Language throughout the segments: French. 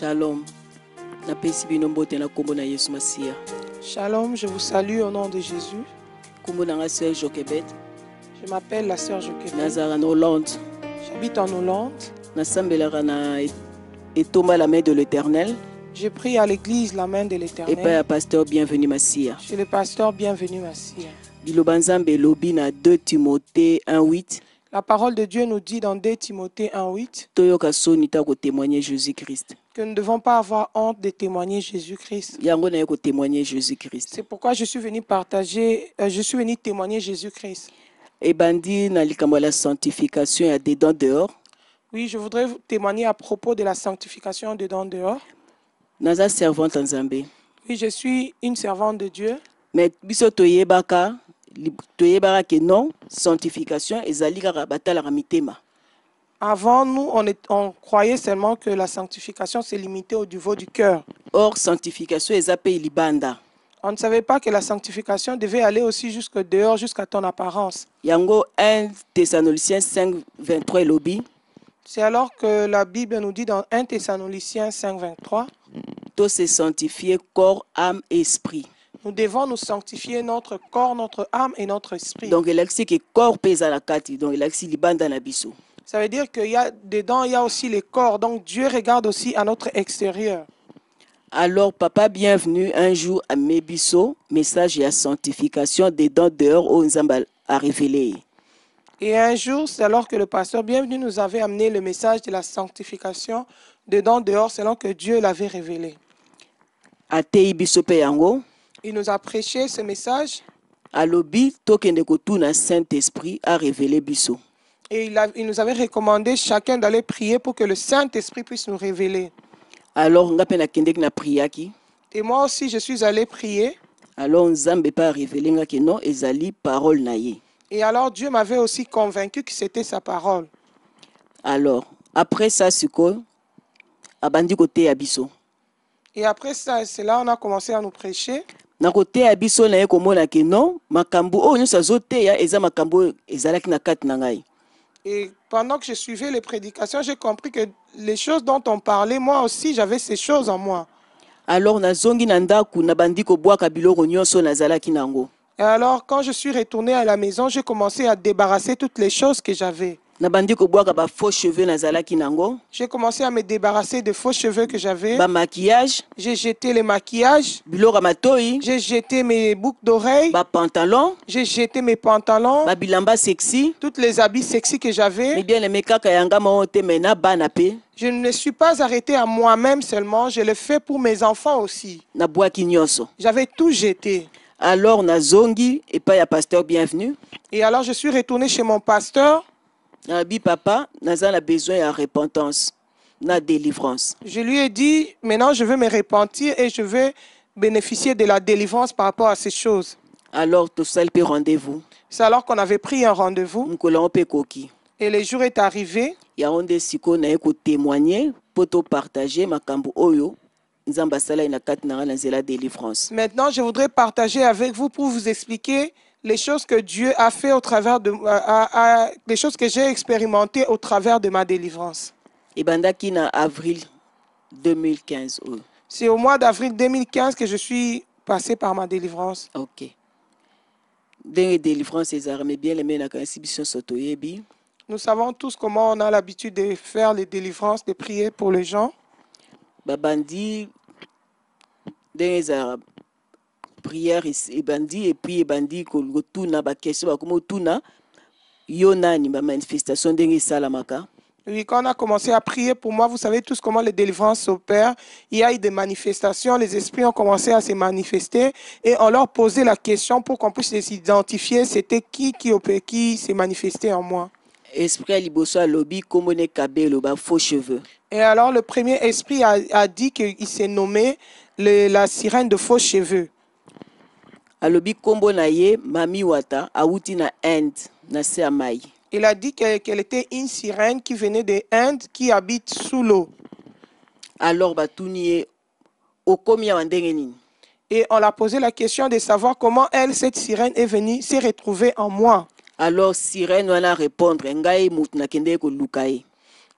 Shalom. Napesi bino mbote na kombo na Yesu Masiya. Shalom, je vous salue au nom de Jésus. Kombo na nga sœur Joquebet. Je m'appelle la sœur Joquebet. Nazara en Hollande. J'habite en Hollande. Nasambelaka na etomba la main de l'Éternel. Je prie à l'église la main de Et l'Éternel. pas à pasteur bienvenu Masiya. Je suis le pasteur bienvenu Massia. Biloba Nzambe lobi na 2 Timothée 1:8. La parole de Dieu nous dit dans 2 Timothée 1:8 Toyoka soni ta ko témoigner Jésus-Christ. que nous ne devons pas avoir honte de témoigner Jésus-Christ. Yango na ko témoigner Jésus-Christ. C'est pourquoi je suis venu partager, je suis venu témoigner Jésus-Christ. Et bandi na likambo la sanctification ya dedans dehors. Oui, je voudrais témoigner à propos de la sanctification dedans dehors. Naza servante Nzambe. Oui, je suis une servante de Dieu. Mais biso toyebaka que non, sanctification ezali kaka batalaka mitema. Avant, nous, on croyait seulement que la sanctification s'est limitée au niveau du cœur. Or, sanctification ezape libanda. On ne savait pas que la sanctification devait aller aussi jusque dehors, jusqu'à ton apparence. Yango 1 Thessaloniciens 5:23 lobi. C'est alors que la Bible nous dit dans 1 Thessaloniciens 5:23, To se sanctifier corps, âme et esprit. nous devons nous sanctifier notre corps, notre âme et notre esprit. Donc, il a que corps pèse à la kati. Donc, il a libanda na biso. Ça veut dire qu'il y a dedans, il y a aussi les corps. Donc Dieu regarde aussi à notre extérieur. Alors, papa, bienvenue un jour à Mebiso, message et à sanctification dedans dehors au Nzamba a révélé. Et un jour, c'est alors que le pasteur bienvenu nous avait amené le message de la sanctification dedans dehors, selon que Dieu l'avait révélé. Atei biso pe yango. Il nous a prêché ce message. Alobi tokende kotuna Saint-Esprit a révélé biso. Et il nous avait recommandé chacun d'aller prier pour que le Saint-Esprit puisse nous révéler. Alors, nga pe na kendeki na priaki. Et moi aussi, je suis allé prier. Alors, Nzambe pa révélé nga que non, ezali parole na ye. Et alors, Dieu m'avait aussi convaincu que c'était sa parole. Alors, après ça, siko, abandi kote ya biso. Et après ça, c'est là on a commencé à nous prêcher. Na kote ya biso na ye komona que non, makambo o nyonso azote ya eza makambo ezalaki na kati na ngai. Et pendant que je suivais les prédications, j'ai compris que les choses dont on parlait, moi aussi, j'avais ces choses en moi. Alors, nazongi na ndaku na bandi kobwaka biloko nyonso nazalaki nango. Et alors, quand je suis retourné à la maison, j'ai commencé à débarrasser toutes les choses que j'avais. Na bandi kobwaka ba faux cheveux nazalaki nango. J'ai commencé à me débarrasser de faux cheveux que j'avais. Ba maquillage, J'ai jeté les maquillages. biloko matoi, J'ai jeté mes boucles d'oreilles. ba pantalon, J'ai jeté mes pantalons. ba bilamba sexy. Toutes les habits sexy que Mais j'avais. bien les kaka yanga maote mena bana pe Je ne me suis pas arrêté à moi-même seulement. Je le fais pour mes enfants aussi. na bwaki nyonso. J'avais tout jeté. Alors nazongi et pas ya pasteur bienvenu. Et alors, je suis retourné chez mon pasteur. Nabi papa, naza na besoin ya repentance, na délivrance. Je lui ai dit, maintenant, je veux me repentir et je veux bénéficier de la délivrance par rapport à ces choses. Alors to salpe rendez-vous. C'est alors qu'on avait pris un rendez-vous. Mkola pe koki. Et le jour est arrivé. Ya onde siko na ko témoigner, poto partager makambo oyo. Nzamba sala ina kati na na zela délivrance. Maintenant, je voudrais partager avec vous pour vous expliquer les choses que Dieu a fait au travers de les choses que j'ai expérimentées au travers de ma délivrance. Et bandaki na avril 2015. Oh. C'est au mois d'avril 2015 que je suis passé par ma délivrance. OK. Des délivrance ezarme bien les mena kan exhibition sotoyebi. Nous savons tous comment on a l'habitude de faire les délivrances, de prier pour les gens. Babandi des prière et bandi et puis bandi ko tuna ba question ba komo tuna yonani ba manifestation de salamaka. Oui, quand on a commencé à prier pour moi, vous savez tous comment les délivrances s'opèrent. Il y a eu des manifestations, les esprits ont commencé à se manifester et on leur posait la question pour qu'on puisse les identifier. C'était qui s'est manifesté en moi. Esprit liboso alobi komone kabelo ba faux cheveux. Et alors le premier esprit a dit qu'il s'est nommé la sirène de faux cheveux. Alobi kombo na ye mami wata awuti na Inde na se amai. Il a dit qu'elle était une sirène qui venait de Inde, qui habite sous l'eau. Alors batuni okomi ya ndenge nini. Et on l'a posé la question de savoir comment elle, cette sirène, est venue, s'est retrouvée en moi. Alors sirène wana répondre ngai mutu na kende ko lukaye.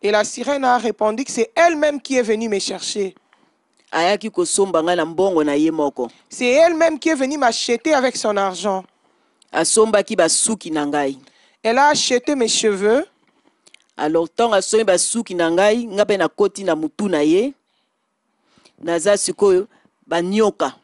Et la sirène a répondu que c'est elle-même qui est venue me chercher. ayaki kosomba nga na mbongo na ye moko. C'est elle-même qui est venue m'acheter avec son argent. Asombaki basuki na ngai. Elle a acheté mes cheveux. Alors ntango asombi basuki na ngai nga mpe nakoti na mutu na ye naza sikoyo banyoka.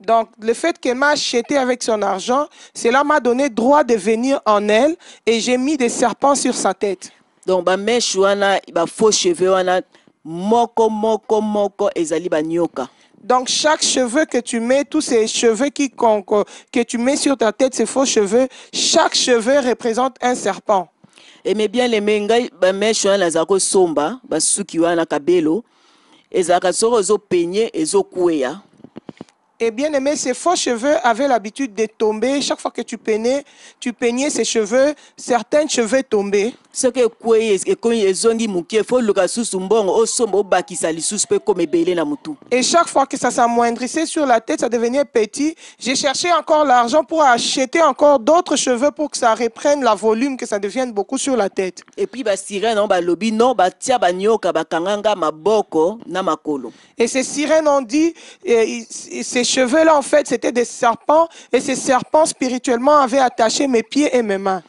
Donc, le fait qu'elle m'a acheté avec son argent, cela m'a donné droit de venir en elle et j'ai mis des serpents sur sa tête. Donc, ba mèche wana, ba faux cheveux wana, moko ezali banyoka. Donc, chaque cheveu que tu mets, tous ces cheveux que tu mets sur ta tête, ces faux cheveux, chaque cheveu représente un serpent. Et mais bien les mengai, ba mèche wana zako somba, ba suki wana kabelo, ezaka soro zo peigner ezo kweya. Et bien aimé, ces faux cheveux avaient l'habitude de tomber. Chaque fois que tu peignais ces cheveux, certains cheveux tombaient. Ce que kweye ekomi ezongi mukie fo luka susu mbongo osomba obakisa lisusu pe comme ebele na mutu. Et chaque fois que ça s'amoindrissait sur la tête, ça devenait petit. J'ai cherché encore l'argent pour acheter encore d'autres cheveux pour que ça reprenne la volume, que ça devienne beaucoup sur la tête. Et puis ba sirène on ba lobi non ba tia ba nyoka ba kanganga maboko na makolo. Et ces sirènes ont dit, ces cheveux-là, en fait, c'était des serpents. Et ces serpents, spirituellement, avaient attaché mes pieds et mes mains.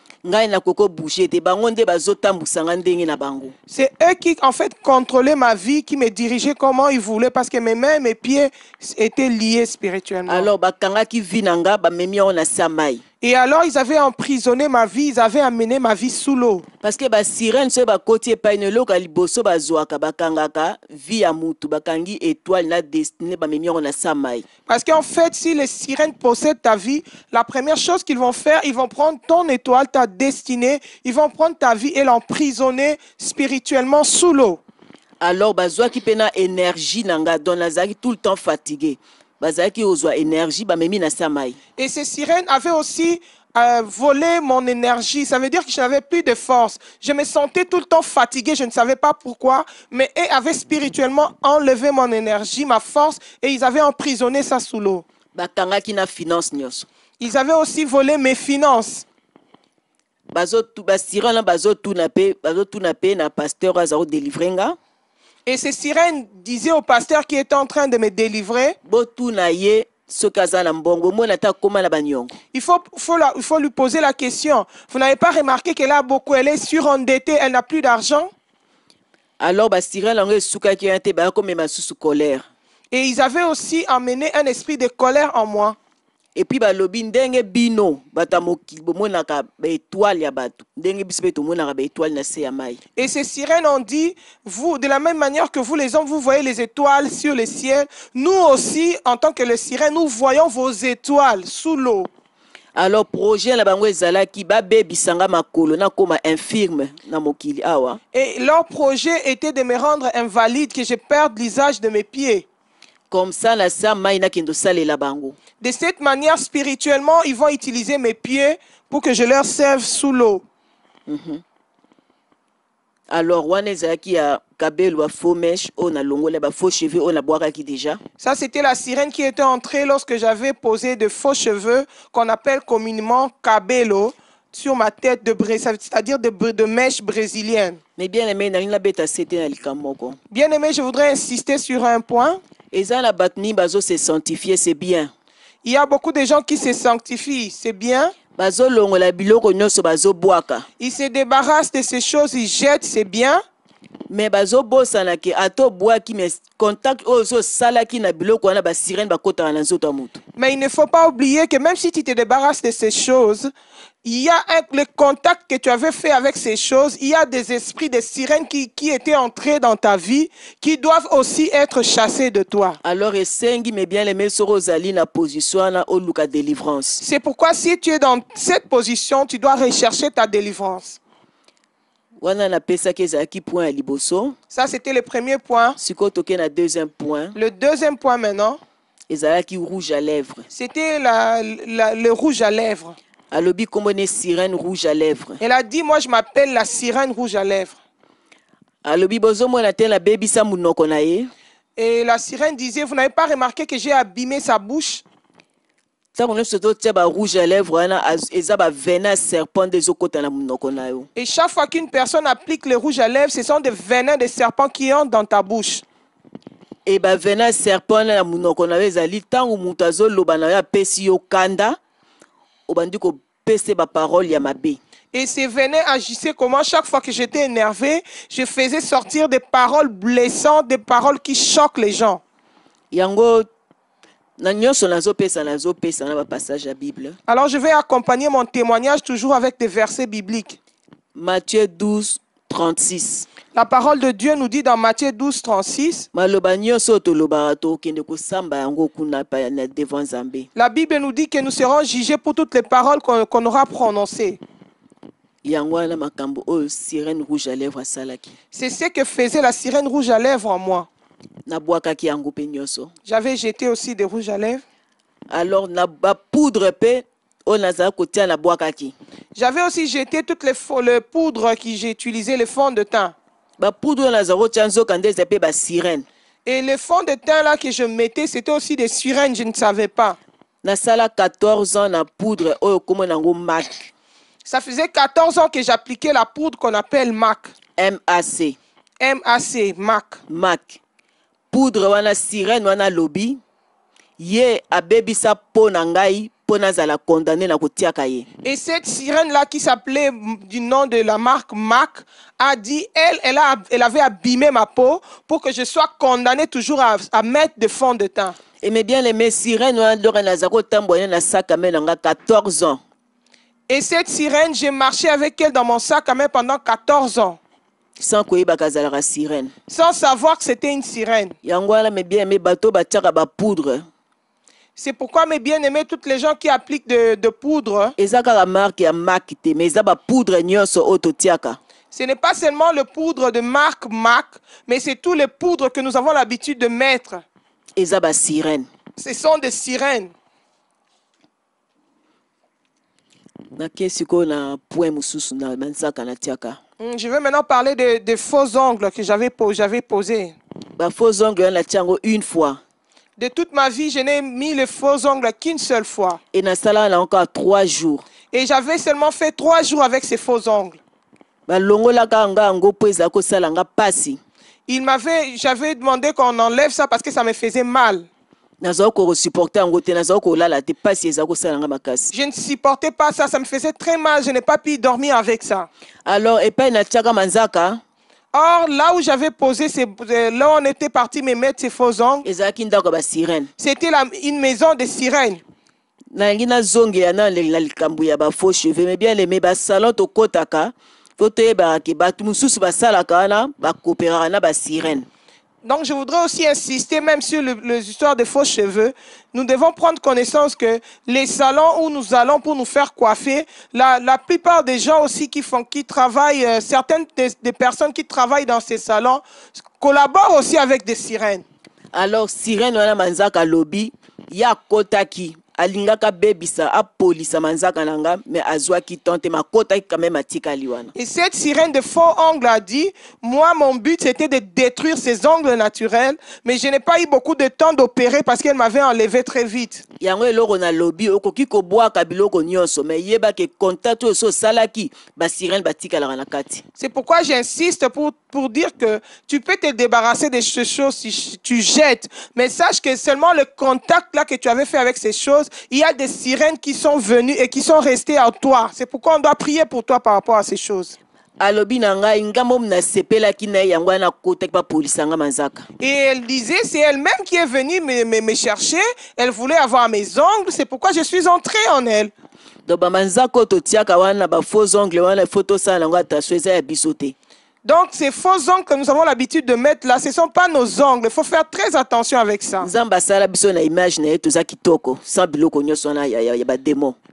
C'est eux qui, en fait, contrôlaient ma vie, qui me dirigeaient comment ils voulaient, parce que mes mains et mes pieds étaient liés spirituellement. Alors, et alors, ils avaient emprisonné ma vie, ils avaient amené ma vie sous l'eau. Parce que les sirènes, parce qu'en fait, si les sirènes possèdent ta vie, la première chose qu'ils vont faire, ils vont prendre ton étoile, ta destinée, ils vont prendre ta vie et l'emprisonner spirituellement sous l'eau. Alors, qui pena énergie nanga, dans la tout le temps fatigué. Et ces sirènes avaient aussi volé mon énergie. Ça veut dire que je n'avais plus de force. Je me sentais tout le temps fatigué. Je ne savais pas pourquoi. Mais eux avaient spirituellement enlevé mon énergie, ma force, et ils avaient emprisonné ça sous l'eau. Ils avaient aussi volé mes finances. Et ces sirènes disaient au pasteur qui était en train de me délivrer, il faut lui poser la question. Vous n'avez pas remarqué qu'elle a beaucoup, elle est surendettée, elle n'a plus d'argent? Alors, et ils avaient aussi amené un esprit de colère en moi. Et puis balobi ndenge bino batamoki bomonaka ba étoile ya bato ndenge biso beto monaka ba étoile na se ya mai. Et ces sirènes ont dit, vous de la même manière que vous les hommes vous voyez les étoiles sur le ciel, nous aussi en tant que les sirènes nous voyons vos étoiles sous l'eau. Alors projet la bango ezalaki ba bebisanga makolo na koma infirme na mokili awa. Et leur projet était de me rendre invalide, que je perde l'usage de mes pieds. Comme ça la sa mai na kendo salela bango. De cette manière, spirituellement, ils vont utiliser mes pieds pour que je leur serve sous l'eau. Alors, ça, c'était la sirène qui était entrée lorsque j'avais posé de faux cheveux qu'on appelle communément cabello sur ma tête, c'est-à-dire de mèches brésiliennes. Mais bien aimé, je voudrais insister sur un point. Se sanctifier, c'est bien. Il y a beaucoup de gens qui se sanctifient, c'est bien. Ils se débarrassent de ces choses, ils jettent, c'est bien. Mais il ne faut pas oublier que même si tu te débarrasses de ces choses, il y a le contact que tu avais fait avec ces choses, il y a des esprits, des sirènes qui étaient entrés dans ta vie, qui doivent aussi être chassés de toi. Alors, c'est pourquoi si tu es dans cette position, tu dois rechercher ta délivrance. Ça, c'était le premier point. Le deuxième point maintenant, c'était le rouge à lèvres. Sirène rouge à lèvres. Elle a dit, moi je m'appelle la sirène rouge à lèvres. Et la sirène disait, vous n'avez pas remarqué que j'ai abîmé sa bouche? ntango nyonso totia rouge à lèvres wana eza venin serpent nde ezokota na monoko na yo. Et chaque fois qu'une personne applique le rouge à lèvres, ce sont des venins de serpents qui entrent dans ta bouche. Et venin serpent na monoko na yo ezali ntango moto azoloba na yo apesi yo kanda obandi kopesa parole ya mabe. Et ces venins agissaient comment? Chaque fois que j'étais énervé, je faisais sortir des paroles blessantes, des paroles qui choquent les gens. Yango na nyonso nazopesa na passage à Bible. Alors je vais accompagner mon témoignage toujours avec des versets bibliques. Matthieu 12, 36. La parole de Dieu nous dit dans Matthieu 12, 36. La Bible nous dit que nous serons jugés pour toutes les paroles qu'on aura prononcées. C'est ce que faisait la sirène rouge à lèvres en moi. J'avais jeté aussi des rouges à lèvres. Alors, poudre j'avais aussi jeté toutes les poudres que j'ai utilisées, les fonds de teint. Et les fonds de teint là que je mettais, c'était aussi des sirènes, je ne savais pas. 14 ans na poudre MAC. Ça faisait 14 ans que j'appliquais la poudre qu'on appelle MAC. MAC. MAC, MAC. MAC. Poudre wana sirène wana lobby. Ye abebisa po na ngai po nazala condamné na kotiaka ye. Et cette sirène là qui s'appelait du nom de la marque MAC a dit elle avait abîmé ma peau pour que je sois condamné toujours à mettre des fonds de teint. Et mais bien les sirènes wana ndora nazako tamboyer na sac à main nga 14 ans. Et cette sirène, j'ai marché avec elle dans mon sac à main pendant 14 ans. Sans sirène. Sans savoir que c'était une sirène. C'est pourquoi mes bien-aimés, toutes les gens qui appliquent de poudre, ce n'est pas seulement le poudre de marque MAC, mais c'est tous les poudres que nous avons l'habitude de mettre. Ce sont des sirènes. Je vais maintenant parler des faux ongles que j'avais posés. Faux ongles, une fois. De toute ma vie, je n'ai mis les faux ongles qu'une seule fois. Et na sala là encore 3 jours. Et j'avais seulement fait 3 jours avec ces faux ongles. J'avais demandé qu'on enlève ça parce que ça me faisait mal. Je ne supportais pas ça, ça me faisait très mal, je n'ai pas pu dormir avec ça. Alors, or, là où j'avais posé, là où on était parti me mettre ces faux ongles, c'était une maison de sirènes. Donc, je voudrais aussi insister même sur l'histoire des faux cheveux. Nous devons prendre connaissance que les salons où nous allons pour nous faire coiffer, la plupart des gens aussi qui travaillent, certaines des personnes qui travaillent dans ces salons collaborent aussi avec des sirènes. Alors, sirène wana manzaka lobby, ya kotaki. Alingaka bebisa apolisa manzaka nanga mais azwaki tante makota quand même atika liwana. Et cette sirène de faux ongles a dit, moi mon but c'était de détruire ces ongles naturels, mais je n'ai pas eu beaucoup de temps d'opérer parce qu'elle m'avait enlevé très vite. Yango eloko na lobby okoki ko boaka biloko nyonso mais yeba ke contact so salaki ba sirène batika la na kati. C'est pourquoi j'insiste pour dire que tu peux te débarrasser de ces choses si tu jettes, mais sache que seulement le contact là que tu avais fait avec ces choses, il y a des sirènes qui sont venues et qui sont restées à toi. C'est pourquoi on doit prier pour toi par rapport à ces choses. Et elle disait, c'est elle-même qui est venue me chercher. Elle voulait avoir mes ongles. C'est pourquoi je suis entrée en elle. Donc, ces faux ongles que nous avons l'habitude de mettre là, ce ne sont pas nos ongles. Il faut faire très attention avec ça.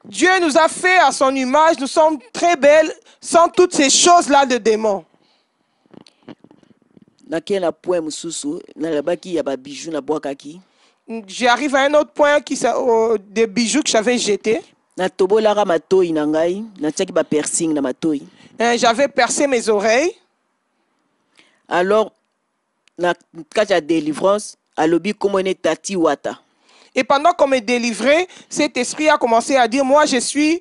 Dieu nous a fait à son image. Nous sommes très belles sans toutes ces choses-là de démons. J'arrive à un autre point des bijoux que j'avais jetés. J'avais percé mes oreilles. Alors, na kati ya délivrance, alobi komone tati wata. Et pendant qu'on me délivrait, cet esprit a commencé à dire, moi je suis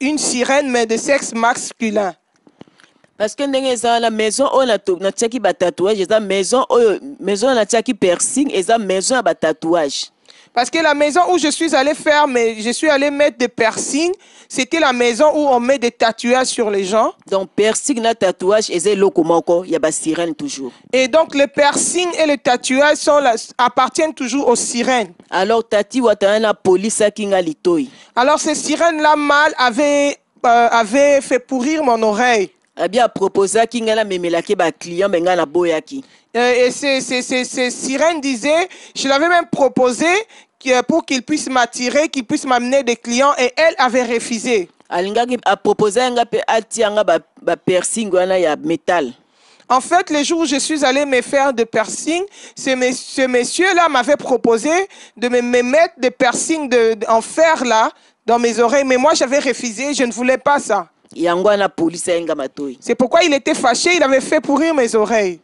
une sirène, mais de sexe masculin. Parce que ndenge eza la maison oyo natiaki batatouage eza maison natiaki piercing eza maison ya batatouage. Parce que la maison où je suis allé faire, mais je suis allé mettre des piercings, c'était la maison où on met des tatouages sur les gens. Donc piercing na tatouage eza eloko moko ya ba sirène toujours. Et donc les piercings et les tatouages appartiennent toujours aux sirènes. Alors tati watana na police akinga litoi. Alors ces sirènes-là mâles avaient fait pourrir mon oreille. Abia proposé kinga la memelaki ba client benga na boyaki. Et ces sirènes disaient, je l'avais même proposé pour qu'il puisse m'attirer, qu'il puisse m'amener des clients, et elle avait refusé. Alingaki a proposé nga pe atianga ba piercing wana ya métal. En fait, les jours où je suis allé me faire des piercings, ce monsieur-là m'avait proposé de me mettre des piercings en fer là, dans mes oreilles, mais moi j'avais refusé, je ne voulais pas ça. C'est pourquoi il était fâché, il avait fait pourrir mes oreilles.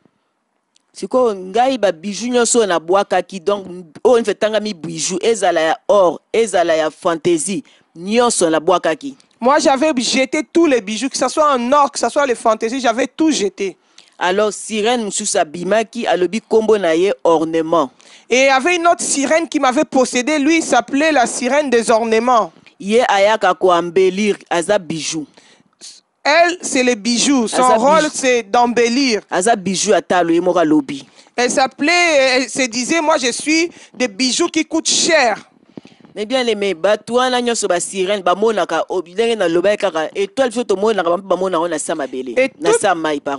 Siko ngai ba bijou nyonso na bwakaki donc o nfetanga mi bijou ezala ya or ezala ya fantaisie nyonso na bwakaki. Moi j'avais jeté tous les bijoux, que ce soit en or, que ce soit les fantaisies, j'avais tout jeté. Alors sirène mususa bimaki alobi kombo na ye ornement. Et il y avait une autre sirène qui m'avait possédé, lui il s'appelait la sirène des ornements. Ye ayaka ko embellir aza bijou. Elle, c'est les bijoux. Son rôle, c'est d'embellir. Elle s'appelait, elle se disait, moi, je suis des bijoux qui coûtent cher. Mais bien aimé,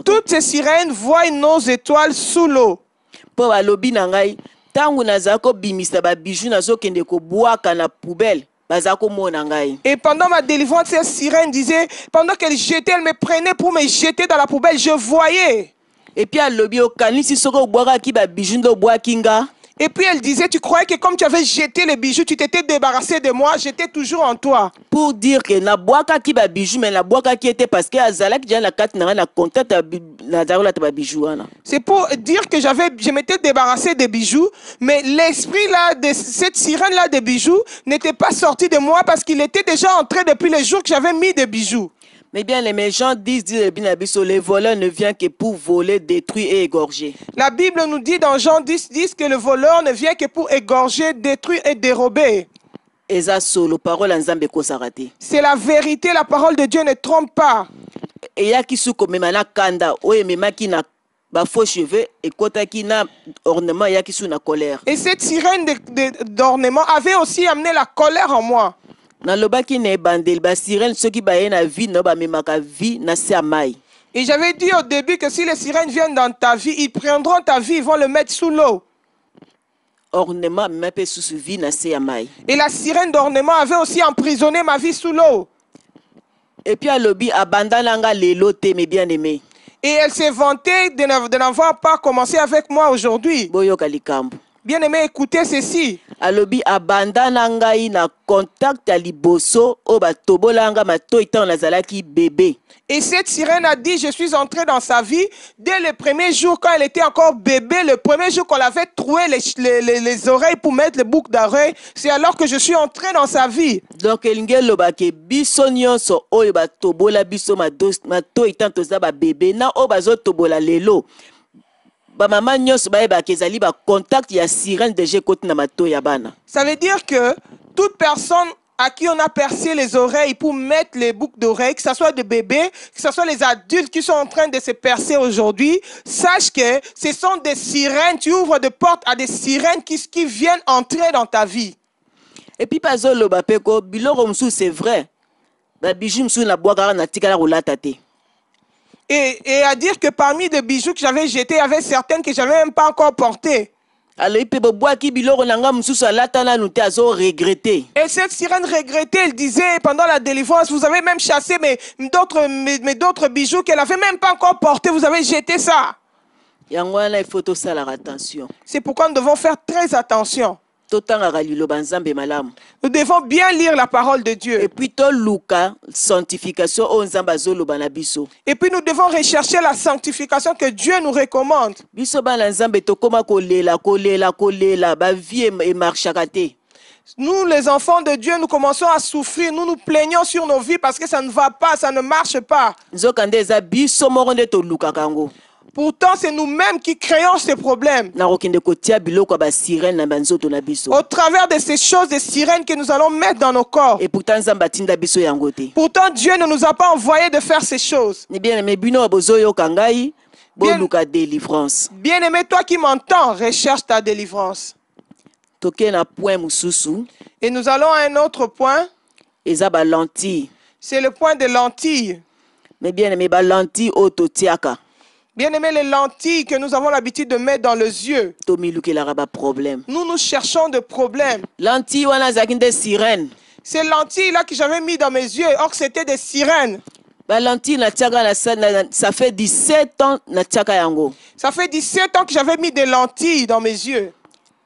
toutes ces sirènes voient nos étoiles sous l'eau. Et pendant ma délivrance, cette sirène disait, pendant qu'elle jetait, elle me prenait pour me jeter dans la poubelle, je voyais. Et puis elle disait, tu croyais que comme tu avais jeté les bijoux, tu t'étais débarrassé de moi, j'étais toujours en toi. Pour dire que na boaka ki ba bijoux, mais la boaka qui était parce que azalaki déjà la carte na contact na darola ta bijoux ana. C'est pour dire que je m'étais débarrassé des bijoux, mais l'esprit là de cette sirène là des bijoux n'était pas sorti de moi parce qu'il était déjà entré depuis les jours que j'avais mis des bijoux. Mais bien, les gens disent les voleurs ne vient que pour voler, détruire et égorger. La Bible nous dit dans Jean 10 que le voleur ne vient que pour égorger, détruire et dérober. C'est la vérité, la parole de Dieu ne trompe pas. Et cette sirène d'ornement avait aussi amené la colère en moi. Et j'avais dit au début que si les sirènes viennent dans ta vie, ils prendront ta vie, ils vont le mettre sous l'eau. Et la sirène d'ornement avait aussi emprisonné ma vie sous l'eau. Et puis et elle s'est vantée de n'avoir pas commencé avec moi aujourd'hui. Bien aimé, écoutez ceci. Alobi abandana ngai na contact liboso oba tobolanga matoi tant nazalaki bébé. Et cette sirène a dit, je suis entré dans sa vie dès le premier jour quand elle était encore bébé, le premier jour qu'on l'avait troué les oreilles pour mettre les boucles d'oreilles, c'est alors que je suis entré dans sa vie. Donc elingelo ba ke biso nyonso oyo ba tobola biso matoi tant tozaba bébé na oba zo tobola lelo. Ça veut dire que toute personne à qui on a percé les oreilles pour mettre les boucles d'oreilles, que ce soit des bébés, que ce soit les adultes qui sont en train de se percer aujourd'hui, sache que ce sont des sirènes, tu ouvres des portes à des sirènes qui viennent entrer dans ta vie. Et puis, c'est vrai. Et à dire que parmi les bijoux que j'avais jetés, il y avait certaines que je n'avais même pas encore portées. Et cette sirène regrettait, elle disait pendant la délivrance, vous avez même chassé d'autres bijoux qu'elle n'avait même pas encore portés, vous avez jeté ça. C'est pourquoi nous devons faire très attention. totangaka liloba nzambe malamu. Nous devons bien lire la parole de Et Dieu. puis toluka sanctification oyo nzambe azoloba na biso. Et puis nous devons rechercher la sanctification que Dieu nous recommande. Biso bana nzambe tokoma kolela bavie emarchaka te. Nous, les enfants de Dieu, nous commençons à souffrir. Nous nous plaignons sur nos vies parce que ça ne va pas, ça ne marche pas. Nzokande eza biso moko nde tolukaka yango. Pourtant, c'est nous-mêmes qui créons ces problèmes. Nakokende kotia biloko ba sirène na banzoto na biso. Au travers de ces choses, des sirènes que nous allons mettre dans nos corps. Et pourtant nzambe atinda biso yango te. Pourtant, Dieu ne nous a pas envoyé de faire ces choses. Ni bien mais bino bozoyoka ngai boluka délivrance. Bien-aimé, toi qui m'entends, recherche ta délivrance. Toke na point mususu Et nous allons à un autre point. eza ba lentille. C'est le point des lentilles. Mais bien mais ba lentille ototiaka. Bien-aimé, les lentilles que nous avons l'habitude de mettre dans les yeux. Tomilukelaka ba problème. Nous cherchons des problèmes. Lentille wana zaki nde sirène. Ces lentilles-là que j'avais mis dans mes yeux, or c'était des sirènes. Ba lentille na tiaka ça fait 17 ans na tiaka yango. Ça fait 17 ans que j'avais mis des lentilles dans mes yeux.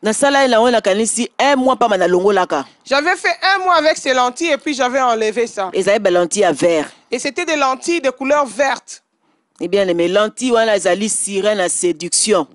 Na sala ina wana kanisi 1 mois pa na longolaka. J'avais fait 1 mois avec ces lentilles et puis j'avais enlevé ça. Ezali ba lentille à vert. Et c'était des lentilles de couleur verte. Eh bien les lentilles wana ezali sirène à séduction.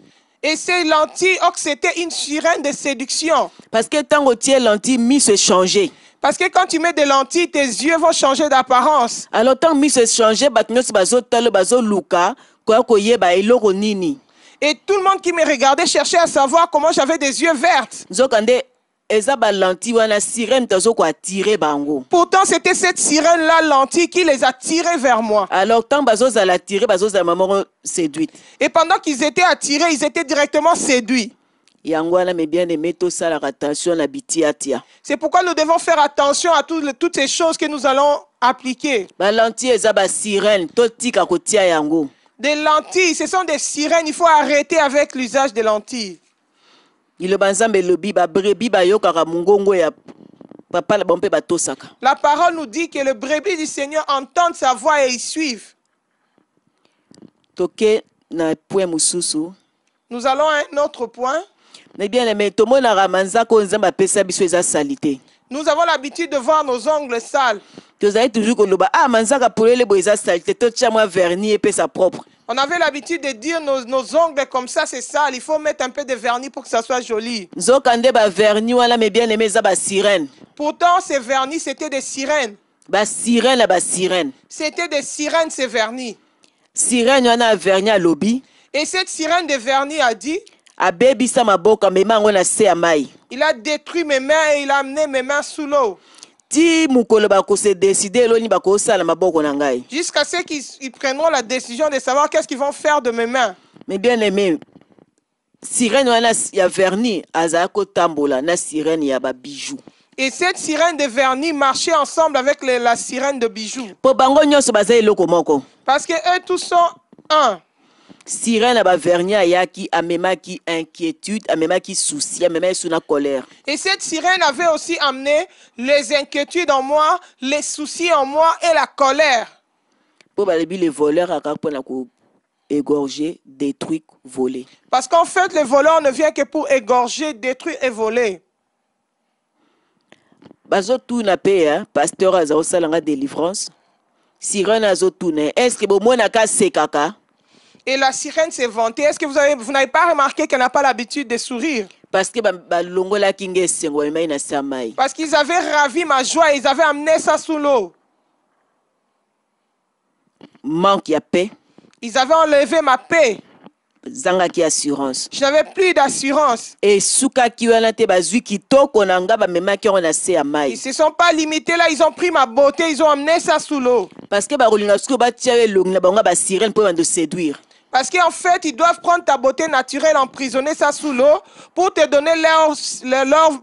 Et ces lentilles, or c'était une sirène de séduction. Parce que tant que tu lentille mi se changer. Parce que quand tu mets des lentilles, tes yeux vont changer d'apparence. Alors tant mi se changer batnyos bazo talo bazo luka kwa koyeba eloko nini. Et tout le monde qui me regardait cherchait à savoir comment j'avais des yeux verts. Nzokande eza ba lentille wana sirène tazo ko attirer bango. Pourtant, c'était cette sirène-là, lentille, qui les a tirés vers moi. Alors tant bazo za la tirer bazo za maman séduite. Et pendant qu'ils étaient attirés, ils étaient directement séduits. Yango wana me bien aimé to sala attention na bitiatia. C'est pourquoi nous devons faire attention à toutes ces choses que nous allons appliquer. Ba lentille eza ba sirène to tika kotia yango. Des lentilles, ce sont des sirènes. Il faut arrêter avec l'usage des lentilles. La parole nous dit que le brebis du Seigneur entendent sa voix et ils suivent. Nous allons à un autre point. Nous avons l'habitude de voir nos ongles sales. On avait l'habitude de dire nos ongles comme ça, c'est sale. Il faut mettre un peu de vernis pour que ça soit joli. Pourtant, ces vernis, c'était des sirènes. C'était des sirènes, ces vernis. Et cette sirène de vernis a dit, il a détruit mes mains et il a amené mes mains sous l'eau. Jusqu'à ce qu'ils prendront la décision de savoir qu'est-ce qu'ils vont faire de mes mains. Mais bien aimé, sirène ya vernis azako tambola na sirène ya ba bijoux. Et cette sirène de vernis marchait ensemble avec la sirène de bijoux. Parce que eux tous sont un. Sirène ba vernis ayaki amemaki inquiétude, amemaki souci, amemaki suna colère. Et cette sirène avait aussi amené les inquiétudes en moi, les soucis en moi et la colère. Pour les voleurs à égorger, détruire, voler. Parce qu'en fait, le voleur ne vient que pour égorger, détruire et voler. Bazo tout na paix, pasteur azao salanga délivrance. Sirène azo tourner. Est-ce que bon moi na ka sekaka? Et la sirène s'est vantée. Est-ce que vous n'avez pas remarqué qu'elle n'a pas l'habitude de sourire? Parce que parce qu'ils avaient ravi ma joie et ils avaient amené ça sous l'eau. Manque ya paix. Ils avaient enlevé ma paix. Zangaki assurance. Je n'avais plus d'assurance. Et suka kiwana te bazui kitoko nanga ba memaki on a se amai. Ils se sont pas limités là, ils ont pris ma beauté, ils ont amené ça sous l'eau. Parce que ba rolinga suko ba tia elonga ba nga ba sirène pour de séduire. Parce qu'en fait, ils doivent prendre ta beauté naturelle, emprisonner ça sous l'eau pour te donner leur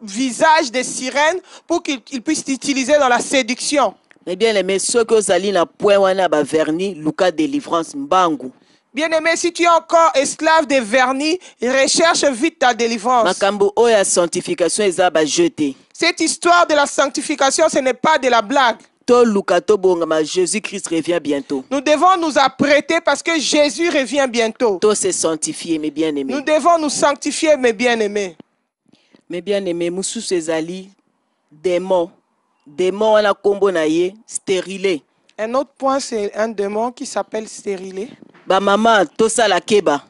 visage de sirène pour qu'ils puissent t'utiliser dans la séduction. Mais bien aimé, ceux que zali na point wana ba vernis, Lucas délivrance mbangu. Bien aimé, si tu es encore esclave des vernis, recherche vite ta délivrance. Makambo oya sanctification eza ba jeté. Cette histoire de la sanctification, ce n'est pas de la blague. Jésus-Christ revient bientôt. Nous devons nous apprêter parce que Jésus revient bientôt. Tout se sanctifier, mes bien-aimés. Nous devons nous sanctifier, mes bien-aimés. Mais bien aimé, mosusu ezali démon. Démon wana kombo na ye stérilé. Un autre point, c'est un démon qui s'appelle stérilé. Ba maman tosala keba.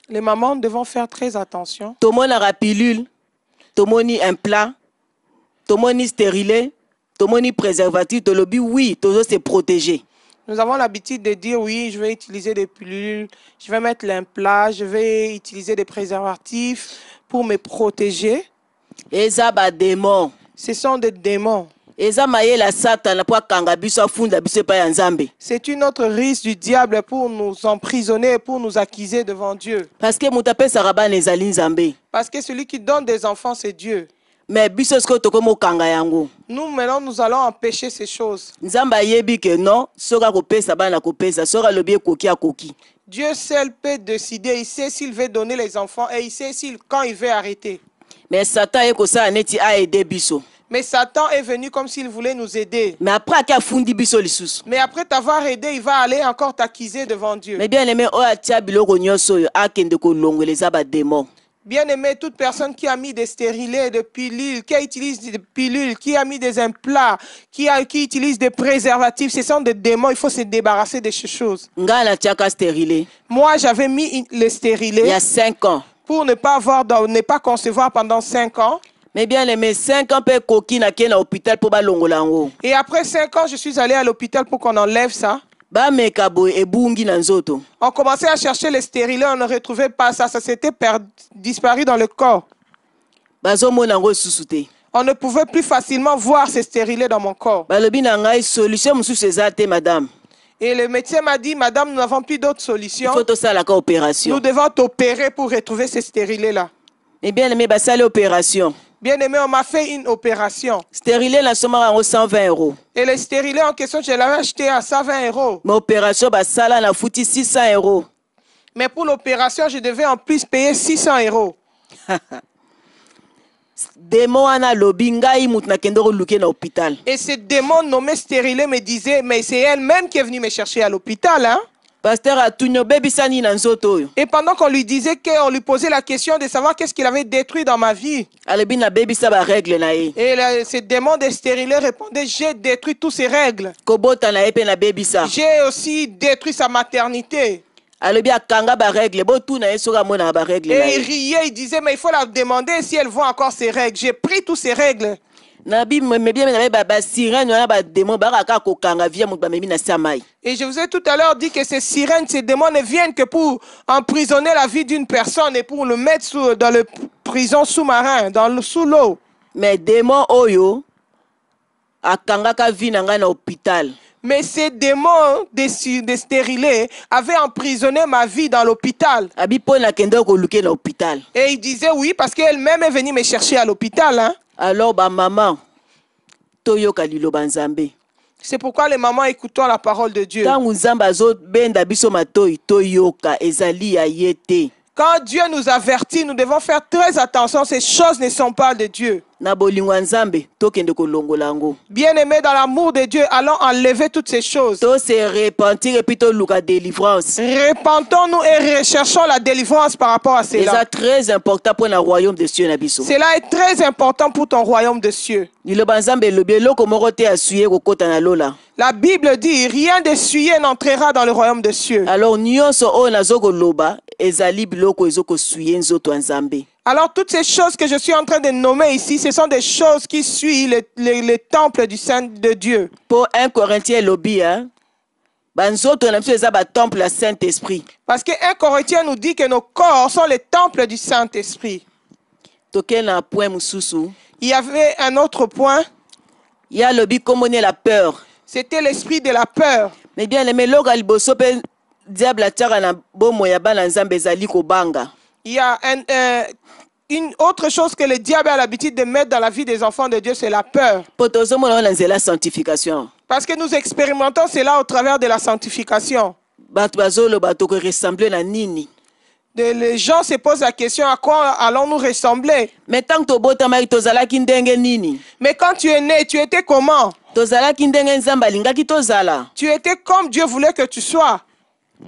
Les mamans devront faire très attention. Tomonaka pilule, tomoni implant, tomoni stérilé, tomoni préservatif, tolobi oui, tozo se protéger. Nous avons l'habitude de dire oui, je vais utiliser des pilules, je vais mettre l'implant, je vais utiliser des préservatifs pour me protéger. Eza ba démon. Ce sont des démons. Eza mayela Satan po akanga biso afunda biso pa ya Nzambe. C'est une autre risque du diable pour nous emprisonner, pour nous accuser devant Dieu. Parce que mutape sarabana ezali Nzambe. Parce que celui qui donne des enfants, c'est Dieu. Mais biso sko tokomo kanga yango. Nous, maintenant, nous allons empêcher ces choses. Nzamba yebi que non, soka kopesa bana kopesa, soka lobi koki akoki. Dieu seul peut décider, il sait s'il veut donner les enfants et il sait quand il veut arrêter. Mais Satan ekosa neti a aider biso. Mais Satan est venu comme s'il voulait nous aider. Mais après qu'il a fundi biso lisusu. Mais après t'avoir aidé, il va aller encore t'accuser devant Dieu. Mais bien aimé, oya tia biloko nyonso yo akende ko longoleza ba démon. Bien aimé, toute personne qui a mis des stérilés, des pilules, qui utilise des pilules, qui a mis des implants, qui utilise des préservatifs, ce sont des démons, il faut se débarrasser de ces choses. Ngala tiaka stérilé. Moi, j'avais mis les stérilés. Il y a 5 ans. Pour ne pas concevoir pendant 5 ans. Mais bien aimé, 5 ans peut koki na kena hôpital pour ba longolango. Et après 5 ans, je suis allé à l'hôpital pour qu'on enlève ça. Ba mekabo ebungi na nzoto. On commençait à chercher les stérilés, on ne retrouvait pas ça, ça s'était disparu dans le corps. Bazo monango susute. On ne pouvait plus facilement voir ces stérilés dans mon corps. Balobi na ngai solution mususu ezate madame. Et le médecin m'a dit, madame, nous n'avons plus d'autre solution. Il faut to sala ka opération. Nous devons t'opérer pour retrouver ces stérilés-là. Et bien aimé, ba sala opération. Bien aimé, on m'a fait une opération. Stérilé la soma en 120 €. Et les stérilés en question, je l'avais acheté à 120 €. Mais opération ba sala na futi 600 €. Mais pour l'opération, je devais en plus payer 600 €. Démon ana lobi ngai mutu na kendo luke na hôpital. Et ce démon nommé stérilé me disait, mais c'est elle-même qui est venue me chercher à l'hôpital, hein? Pasteur Atunyo bebisani na nzoto yo. Et pendant qu'on lui disait, qu'on lui posait la question de savoir qu'est-ce qu'il avait détruit dans ma vie. Alebi na bebisa ba règle na ye. Et ce démon de stérilé répondait, j'ai détruit toutes ces règles. Kobota na epe na bebisa. J'ai aussi détruit sa maternité. Alebi akanga ba règle bo tu na yesoka mona ba règle na Et il ye. riait, il disait, mais il faut la demander si elle voit encore ses règles. J'ai pris toutes ces règles. Na bi me bien na ba sirène na ba démon ba ka ko kanga via mutu ba memi na samai. Et je vous ai tout à l'heure dit que ces sirènes, ces démons ne viennent que pour emprisonner la vie d'une personne et pour le mettre dans le prison sous-marin, sous l'eau. Mais démon oyo akanga ka vi na nga na hôpital. Mais ces démons des stérilés avaient emprisonné ma vie dans l'hôpital. Abi po na kendo ko luke na hôpital. Et il disait oui parce qu'elle-même est venue me chercher à l'hôpital. Hein? Alors ba maman toyoka liloba Nzambe. C'est pourquoi les mamans écoutons la parole de Dieu. Tangu Nzambe azo benda biso matoi toyoka ezali ya yete. Quand Dieu nous avertit, nous devons faire très attention. Ces choses ne sont pas de Dieu. Na bolingo Nzambe tokende ko longola ngo. Bien-aimés dans l'amour de Dieu, allons enlever toutes ces choses. To se repentir et puis to luka délivrance. Repentons-nous et recherchons la délivrance par rapport à cela. C'est très important pour le royaume des cieux na biso. Cela est très important pour ton royaume de cieux. Liloba Nzambe lobi loko moko te asuye ko kota na lola. La Bible dit, rien d'essuyé n'entrera dans le royaume des cieux. Alors nyonso o nazoko loba ezali biloko ezoko suye nzoto ya Nzambe. Alors toutes ces choses que je suis en train de nommer ici, ce sont des choses qui suivent le temple du Saint de Dieu. Pour 1 Corinthiens lobi hein. Banzoto na biso eza ba temple ya Saint-Esprit. Parce que 1 Corinthiens nous dit que nos corps sont les temples du Saint-Esprit. Tokena point mususu. Il y avait un autre point. Il y a lobi komone la peur. C'était l'esprit de la peur. Mais bien aimé loka liboso pe diable atiaka na bomo ya bana Nzambe ezali kobanga. Il y a une autre chose que le diable a l'habitude de mettre dans la vie des enfants de Dieu, c'est la peur. La sanctification. Parce que nous expérimentons cela au travers de la sanctification. Les gens se posent la question, à quoi allons-nous ressembler? Mais quand tu es né, tu étais comment? Tu étais comme Dieu voulait que tu sois.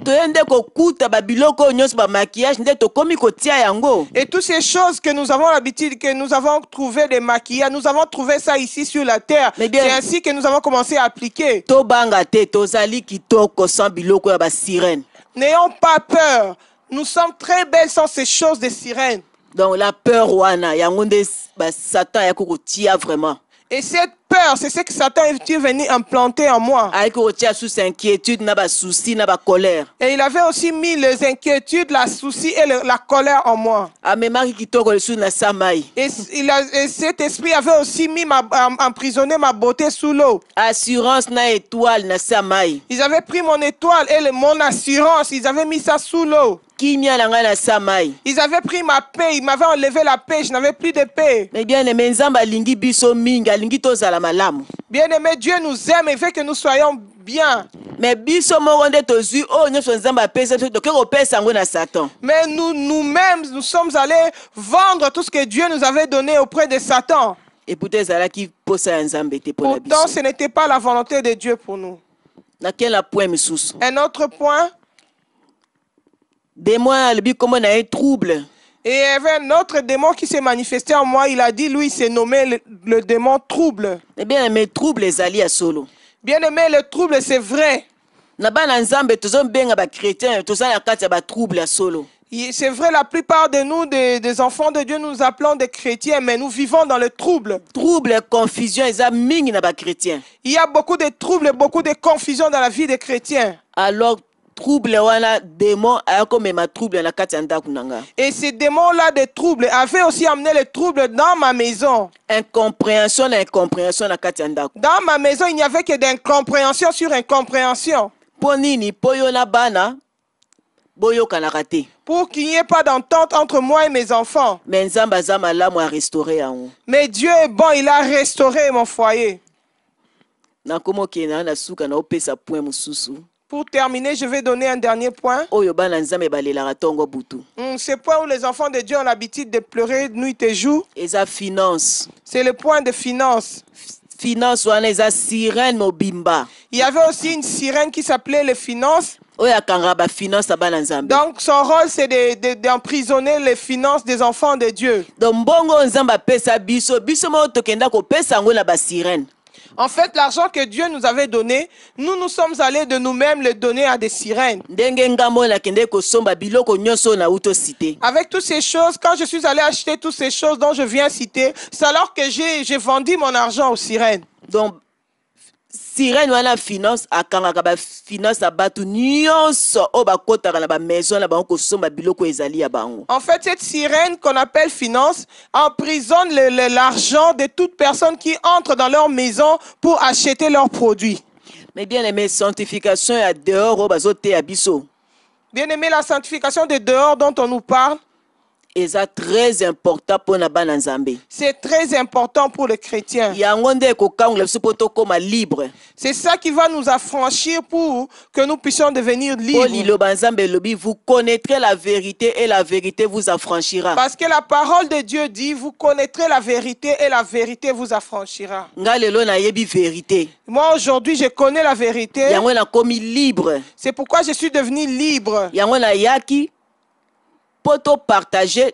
toyende kokuta ba biloko nyonso ba maquillage nde tokomi kotia yango. Et toutes ces choses que nous avons l'habitude, que nous avons trouvé des maquillages, nous avons trouvé ça ici sur la terre. Mais bien- C'est ainsi que nous avons commencé à appliquer. To banga te tozali kitoko sans biloko ya ba sirène. N'ayons pas peur. Nous sommes très belles sans ces choses de sirènes. Donc la peur wana yango nde ba Satan ya kotia vraiment. Et cette peur, c'est ce que Satan est venu implanter en moi. Ay kotia sous inquiétude na ba souci na ba colère. Et il avait aussi mis les inquiétudes, la souci et la colère en moi. Amemaki kitoko le sous na samai. Et cet esprit avait aussi mis emprisonné ma beauté sous l'eau. Assurance na étoile na samai. Ils avaient pris mon étoile et mon assurance, ils avaient mis ça sous l'eau. Kimia na nga na samai. Ils avaient pris ma paix, ils m'avaient enlevé la paix, je n'avais plus de paix. Mais bien aimé nzamba lingi biso minga lingi tozala malamu. Bien-aimé, Dieu nous aime et veut que nous soyons bien. Mais biso moko nde tozwi oyo nyonso nzamba apesa biso tokoki kopesa yango na Satan. Mais nous-mêmes, nous sommes allés vendre tout ce que Dieu nous avait donné auprès de Satan. Et pourtant ezalaki posa ya nzambe te mpona Pourtant, biso. ce n'était pas la volonté de Dieu pour nous. Nakela point misusu. Un autre point, Démon alobi kombo na ye trouble. et il y avait un autre démon qui s'est manifesté en moi. Il a dit, lui, il s'est nommé le démon trouble. Eh bien aimé trouble ezali ya solo. Bien-aimé, le trouble, c'est vrai. Na bana nzambe tozobenga ba chrétien tozala na kati ya ba trouble ya solo. C'est vrai, la plupart de nous, des enfants de Dieu, nous appelons des chrétiens, mais nous vivons dans le trouble. Trouble confusion eza mingi na ba chrétien. Il y a beaucoup de troubles, beaucoup de confusion dans la vie des chrétiens. Alors trouble wana démon akomema trouble na kati ya ndako na nga. Et ces démons-là de troubles avaient aussi amené le trouble dans ma maison. Incompréhension na kati ya ndako. Dans ma maison, il n'y avait que d'incompréhension sur incompréhension. Po nini po yo na bana boyokanaka te. Pour qu'il n'y ait pas d'entente entre moi et mes enfants. Mais nzambe aza malamu a restaurer yango. Mais Dieu est bon, il a restauré mon foyer. Nakomokena na suka na opesa point mususu. Pour terminer, je vais donner un dernier point. Oyo bana nzambe balelaka tongo butu. Ce point où les enfants de Dieu ont l'habitude de pleurer nuit et jour, Eza finance. c'est le point de finance. Finance wana eza sirène mobimba. Il y avait aussi une sirène qui s'appelait les finances. Oyo akanga ba finance ya bana nzambe. Donc son rôle, c'est d'emprisonner les finances des enfants de Dieu. Donc mbongo nzambe apesa biso mo tokenda kopesa yango na ba sirène. En fait, l'argent que Dieu nous avait donné, nous sommes allés de nous-mêmes le donner à des sirènes. Ndenge ngambo na kende kosomba biloko nyonso na uto cité. Avec toutes ces choses, quand je suis allé acheter toutes ces choses dont je viens citer, c'est alors que j'ai vendu mon argent aux sirènes. Donc sirène wana finance akangaka ba finance ya batu nyonso o bakotaka na ba maison na bango kosomba biloko ezali ya bango. En fait, cette sirène qu'on appelle finance emprisonne l'argent de toute personne qui entre dans leur maison pour acheter leurs produits. Mais bien aimé sanctification ya dehors o bazote ya biso. Bien aimé, la sanctification de dehors dont on nous parle, Eza très important pour na bana nzambe. c'est très important pour les chrétiens. Yango nde kokangula biso po tokoma libre. C'est ça qui va nous affranchir pour que nous puissions devenir Po libres. liloba nzambe lobi vous connaîtrez la vérité et la vérité vous affranchira. Parce que la parole de Dieu dit, vous connaîtrez la vérité et la vérité vous affranchira. Nga lelo na yebi vérité. Moi, aujourd'hui, je connais la vérité. Yango na komi libre. C'est pourquoi je suis devenu libre. Yango na yaki poto partager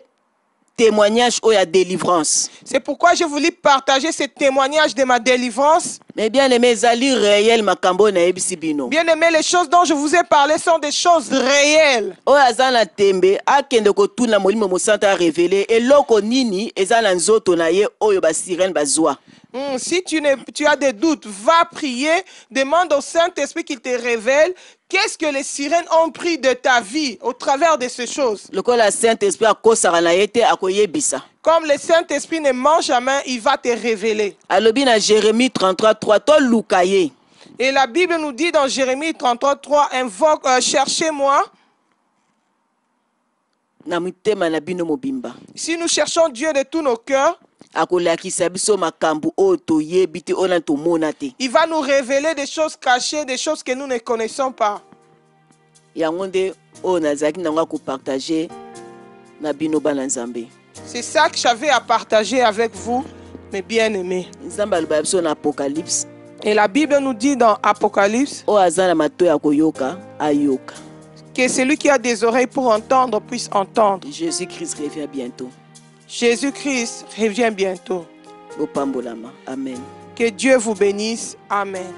témoignage ou ya délivrance. C'est pourquoi je voulais partager ce témoignage de ma délivrance. Mais bien aimé ezali réel makambo na yebisi bino. Bien aimé, les choses dont je vous ai parlé sont des choses réelles. Oyo aza na tembe akende kotuna molimo mosanta a révélé eloko nini eza na nzoto na ye oyo ba sirène bazwa. Si tu as des doutes, va prier, demande au Saint-Esprit qu'il te révèle qu'est-ce que les sirènes ont pris de ta vie au travers de ces choses. Lokola Saint-Esprit akosaka na ye te akoyebisa. Comme le Saint-Esprit ne ment jamais, il va te révéler. Alobi na Jérémie 33:3 to luka ye. Et la Bible nous dit dans Jérémie 33:3, cherchez-moi. Na mitema na bino mobimba. Si nous cherchons Dieu de tous nos cœurs, Akolakisa biso makambo oyo toyebi te oyo tomona te. il va nous révéler des choses cachées, des choses que nous ne connaissons pas. Yango nde oyo nazalaki nango akopartage na bino bana nzambe. C'est ça que j'avais à partager avec vous, mes bien-aimés. Nzambe aloba biso na Apocalypse. Et la Bible nous dit dans Apocalypse, Oyo aza na matoyi ya koyoka ayoka. Que celui qui a des oreilles pour entendre puisse entendre. Jésus-Christ revient bientôt. Jésus-Christ revient bientôt. Bopambolama. Amen. Que Dieu vous bénisse. Amen.